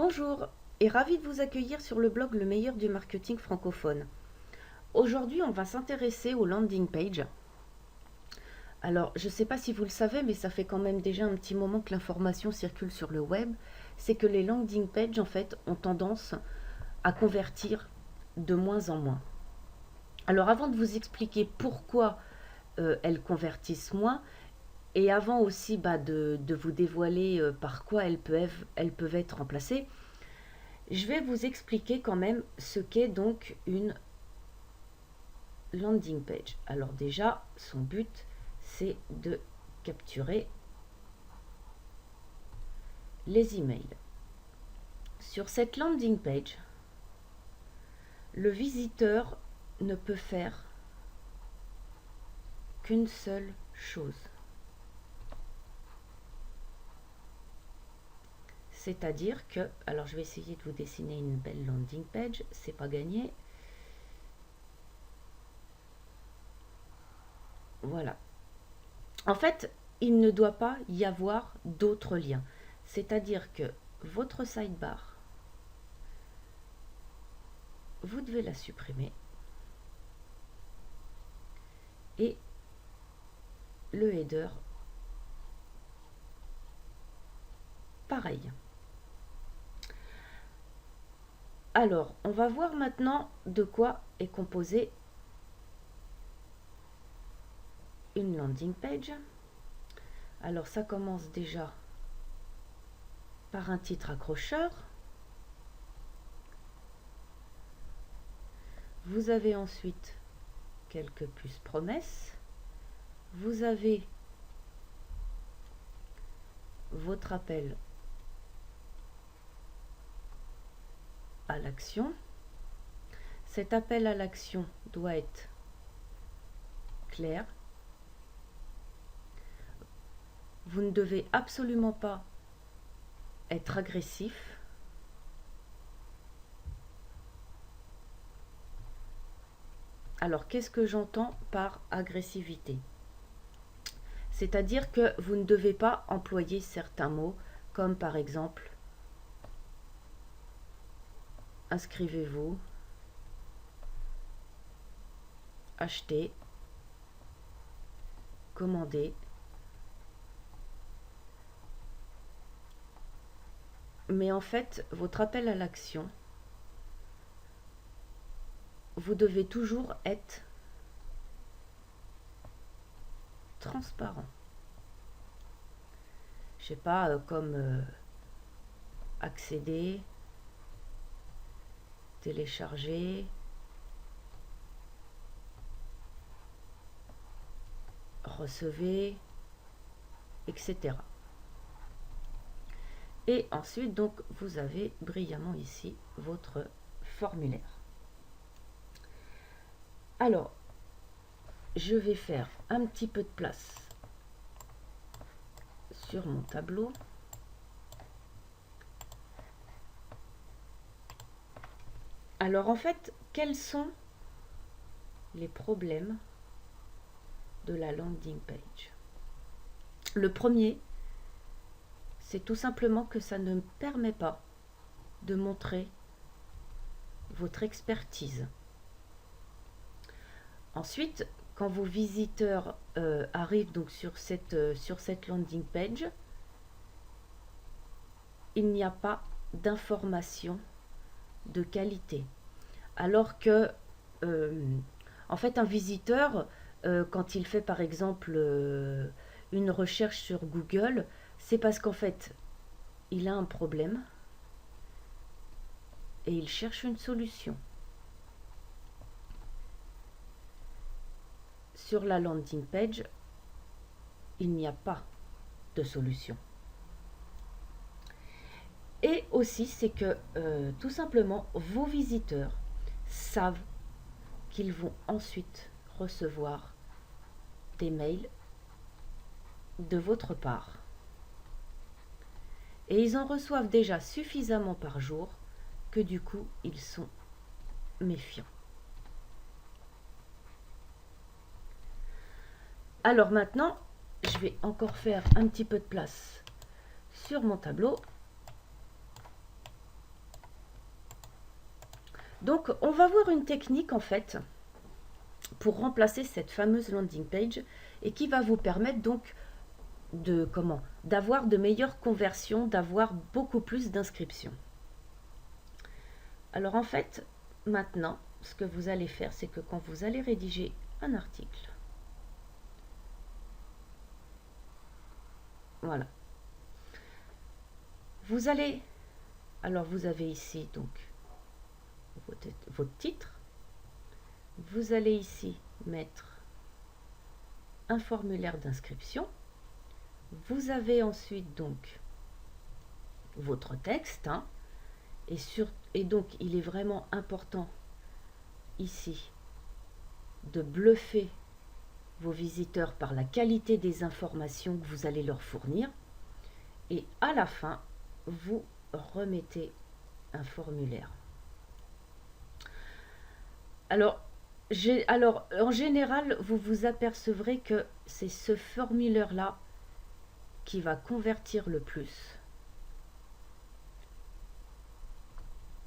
Bonjour et ravi de vous accueillir sur le blog Le meilleur du marketing francophone. Aujourd'hui, on va s'intéresser aux landing pages. Alors, je ne sais pas si vous le savez, mais ça fait quand même déjà un petit moment que l'information circule sur le web. C'est que les landing pages, en fait, ont tendance à convertir de moins en moins. Alors, avant de vous expliquer pourquoi elles convertissent moins, et avant aussi de vous dévoiler par quoi elles peuvent être remplacées, je vais vous expliquer quand même ce qu'est donc une landing page. Alors déjà, son but, c'est de capturer les emails. Sur cette landing page, le visiteur ne peut faire qu'une seule chose. C'est-à-dire que, alors je vais essayer de vous dessiner une belle landing page, c'est pas gagné. Voilà. En fait, il ne doit pas y avoir d'autres liens. C'est-à-dire que votre sidebar, vous devez la supprimer. Et le header, pareil. Alors, on va voir maintenant de quoi est composée une landing page. Alors, ça commence déjà par un titre accrocheur. Vous avez ensuite quelques plus promesses. Vous avez votre appel à l'action. Cet appel à l'action doit être clair. Vous ne devez absolument pas être agressif. Alors, qu'est-ce que j'entends par agressivité? C'est-à-dire que vous ne devez pas employer certains mots, comme par exemple inscrivez-vous, achetez, commandez. Mais en fait, votre appel à l'action, vous devez toujours être transparent. Je sais pas, comme accéder, télécharger, recevez, etc. Et ensuite, donc, vous avez brillamment ici votre formulaire. Alors, je vais faire un petit peu de place sur mon tableau. Alors, en fait, quels sont les problèmes de la landing page? Le premier, c'est tout simplement que ça ne me permet pas de montrer votre expertise. Ensuite, quand vos visiteurs arrivent donc sur cette landing page, il n'y a pas d'information de qualité. Alors que, en fait, un visiteur, quand il fait par exemple une recherche sur Google, c'est parce qu'en fait, il a un problème et il cherche une solution. Sur la landing page, il n'y a pas de solution. Et aussi, c'est que tout simplement, vos visiteurs savent qu'ils vont ensuite recevoir des mails de votre part. Et ils en reçoivent déjà suffisamment par jour que du coup, ils sont méfiants. Alors maintenant, je vais encore faire un petit peu de place sur mon tableau. Donc, on va voir une technique en fait pour remplacer cette fameuse landing page et qui va vous permettre donc d'avoir de meilleures conversions, d'avoir beaucoup plus d'inscriptions. Alors en fait, maintenant, ce que vous allez faire, c'est que quand vous allez rédiger un article, voilà, vous allez, alors vous avez ici donc votre titre, vous allez ici mettre un formulaire d'inscription, vous avez ensuite donc votre texte, hein, et donc il est vraiment important ici de bluffer vos visiteurs par la qualité des informations que vous allez leur fournir, et à la fin vous remettez un formulaire. Alors en général, vous vous apercevrez que c'est ce formulaire-là qui va convertir le plus.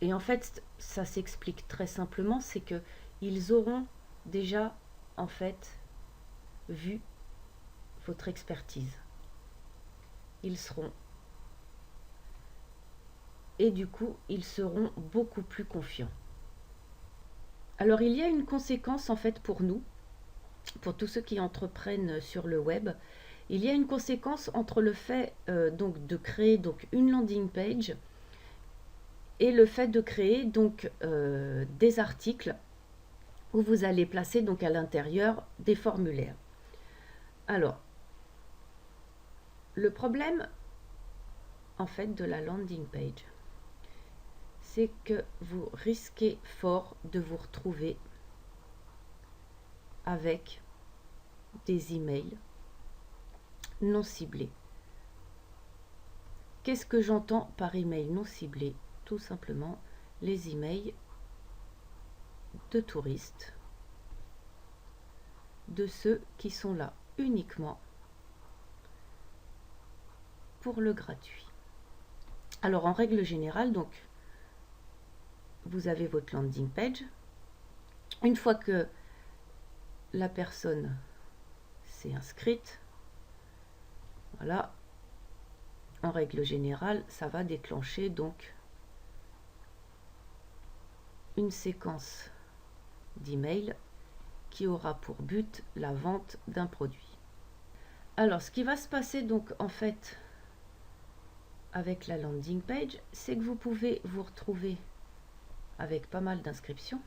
Et en fait, ça s'explique très simplement, c'est que ils auront déjà en fait vu votre expertise. Ils seront et du coup, ils seront beaucoup plus confiants. Alors, il y a une conséquence en fait pour nous, pour tous ceux qui entreprennent sur le web. Il y a une conséquence entre le fait donc de créer donc une landing page et le fait de créer donc des articles où vous allez placer donc à l'intérieur des formulaires. Alors, le problème en fait de la landing page, c'est que vous risquez fort de vous retrouver avec des emails non ciblés. Qu'est-ce que j'entends par email non ciblé? Tout simplement les emails de touristes, de ceux qui sont là uniquement pour le gratuit. Alors en règle générale, donc vous avez votre landing page. Une fois que la personne s'est inscrite, voilà, en règle générale, ça va déclencher donc une séquence d'emails qui aura pour but la vente d'un produit. Alors, ce qui va se passer donc en fait avec la landing page, c'est que vous pouvez vous retrouver avec pas mal d'inscriptions.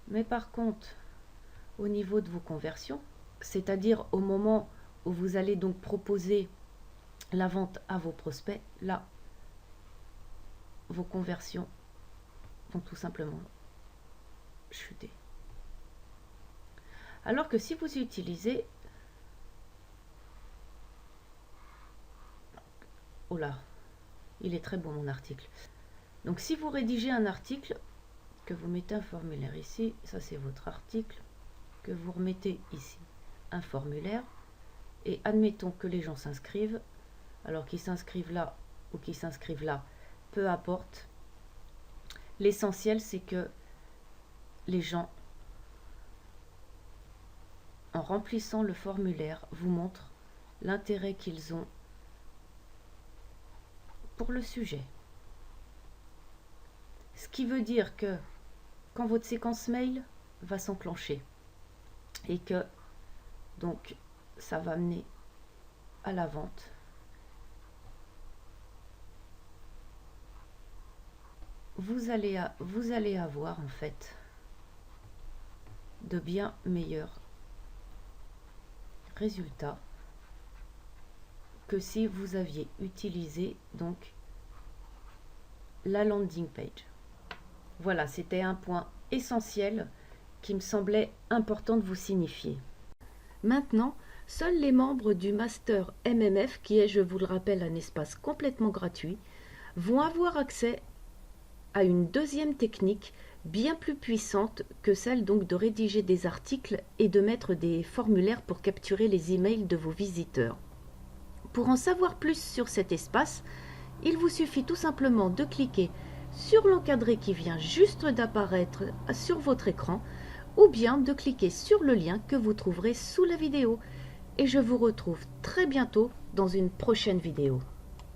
Mais par contre, au niveau de vos conversions, c'est-à-dire au moment où vous allez donc proposer la vente à vos prospects, là, vos conversions vont tout simplement chuter. Alors que si vous utilisez... Oh là, il est très bon mon article. Donc si vous rédigez un article, que vous mettez un formulaire ici, ça c'est votre article, que vous remettez ici un formulaire, et admettons que les gens s'inscrivent, alors qu'ils s'inscrivent là ou qu'ils s'inscrivent là, peu importe. L'essentiel c'est que les gens, en remplissant le formulaire, vous montrent l'intérêt qu'ils ont pour le sujet. Ce qui veut dire que quand votre séquence mail va s'enclencher et que donc ça va mener à la vente, vous allez avoir en fait de bien meilleurs résultats que si vous aviez utilisé donc la landing page. Voilà, c'était un point essentiel qui me semblait important de vous signifier. Maintenant, seuls les membres du Master MMF, qui est, je vous le rappelle, un espace complètement gratuit, vont avoir accès à une deuxième technique bien plus puissante que celle donc de rédiger des articles et de mettre des formulaires pour capturer les emails de vos visiteurs. Pour en savoir plus sur cet espace, il vous suffit tout simplement de cliquer sur l'encadré qui vient juste d'apparaître sur votre écran ou bien de cliquer sur le lien que vous trouverez sous la vidéo. Et je vous retrouve très bientôt dans une prochaine vidéo.